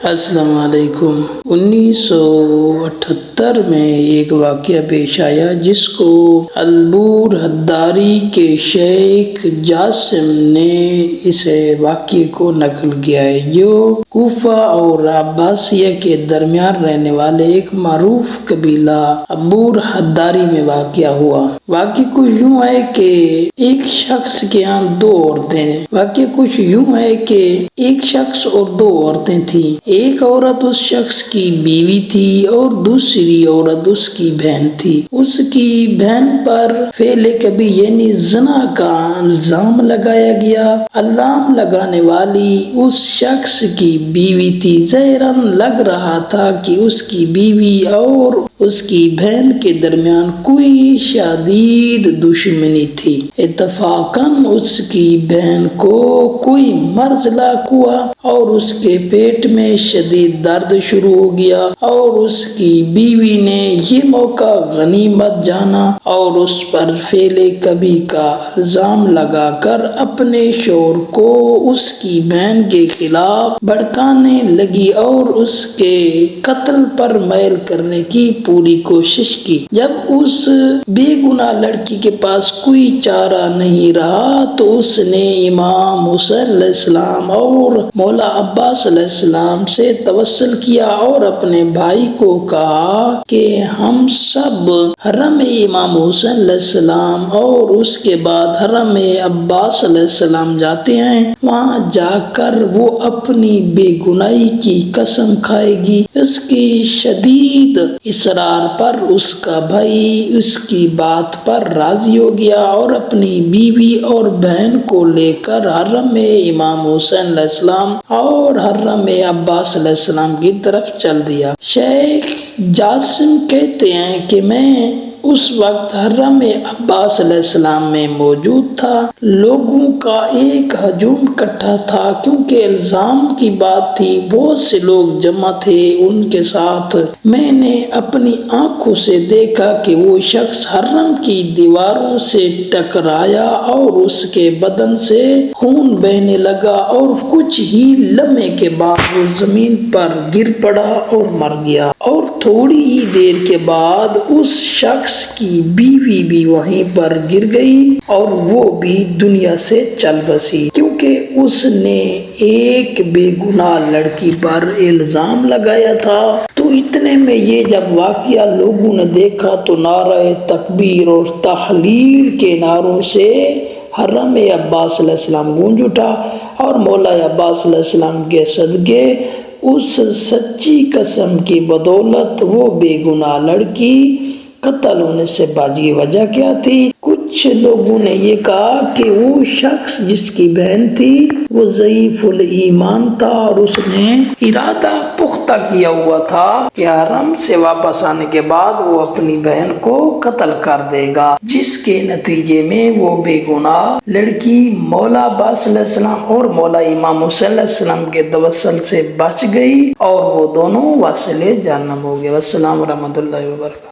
السلام علیکم۔ 1978 میں ایک واقعہ پیش آیا جس کو البور حداری کے شیخ جاسم نے اس واقعے کو نقل کیا ہے، جو کوفہ اور عباسیہ کے درمیان رہنے والے ایک معروف قبیلہ البور حداری میں واقع ہوا۔ واقعہ کچھ یوں ہے کہ ایک شخص کے یہاں دو عورتیں تھیں۔ ایک عورت اس شخص کی بیوی تھی اور دوسری عورت اس کی بہن تھی۔ اس کی بہن پر فعل کبھی یعنی زنا کا الزام لگایا گیا۔ الزام لگانے والی اس شخص کی بیوی تھی۔ ظاہراً لگ رہا تھا کہ اس کی بیوی اور اس کی بہن کے درمیان کوئی شدید دشمنی تھی۔ اتفاقاً اس کی بہن کو کوئی مرض لاحق ہوا اور اس کے پیٹ میں شدید درد شروع ہو گیا، اور اس کی بیوی نے یہ موقع غنیمت جانا اور اس پر فعل کبھی کا الزام لگا کر اپنے شوہر کو اس کی بہن کے خلاف بھڑکانے لگی اور اس کے قتل پر مائل کرنے کی پوری کوشش کی۔ جب اس بے گناہ لڑکی کے پاس کوئی چارہ نہیں رہا تو اس نے امام حسین علیہ السلام اور مولا عباس علیہ السلام سے توسل کیا اور اپنے بھائی کو کہا کہ ہم سب حرم امام حسین علیہ السلام اور اس کے بعد حرم عباس علیہ السلام جاتے ہیں۔ وہاں جا کر وہ اپنی بے گناہی کی قسم کھائے گی۔ اس کی شدید اصرار پر اس کا بھائی اس کی بات پر راضی ہو گیا اور اپنی بیوی اور بہن کو لے کر حرم امام حسین علیہ السلام اور حرم عباس علیہ السلام کی طرف چل دیا۔ شیخ جاسم کہتے ہیں کہ میں اس وقت حرم عباس علیہ السلام میں موجود تھا۔ لوگوں کا ایک ہجوم اکٹھا تھا کیونکہ الزام کی بات تھی۔ بہت سے لوگ جمع تھے ان کے ساتھ۔ میں نے اپنی آنکھوں سے دیکھا کہ وہ شخص حرم کی دیواروں سے ٹکرایا اور اس کے بدن سے خون بہنے لگا اور کچھ ہی لمحے کے بعد وہ زمین پر گر پڑا اور مر گیا، اور تھوڑی ہی دیر کے بعد اس شخص کی بیوی بھی وہیں پر گر گئی اور وہ بھی دنیا سے چل بسی، کیونکہ اس نے ایک بے گناہ لڑکی پر الزام لگایا تھا۔ تو اتنے میں یہ جب واقعہ لوگوں نے دیکھا تو نعرہ تکبیر اور تحلیل کے نعروں سے حرم عباس علیہ السلام گونج اٹھا، اور مولا عباس علیہ السلام کے صدقے اس سچی قسم کی بدولت وہ بے گناہ لڑکی قتل ہونے سے باجی۔ وجہ کیا تھی؟ کچھ لوگوں نے یہ کہا کہ وہ شخص جس کی بہن تھی وہ ضعیف الایمان تھا اور اس نے ارادہ پختہ کیا ہوا تھا کہ حرم سے واپس آنے کے بعد وہ اپنی بہن کو قتل کر دے گا، جس کے نتیجے میں وہ بے گناہ لڑکی مولا عباس علیہ السلام اور مولا امام حسین علیہ السلام کے توسل سے بچ گئی اور وہ دونوں واصل جہنم ہو گئے۔ والسلام ورحمۃ اللہ وبرکاتہ۔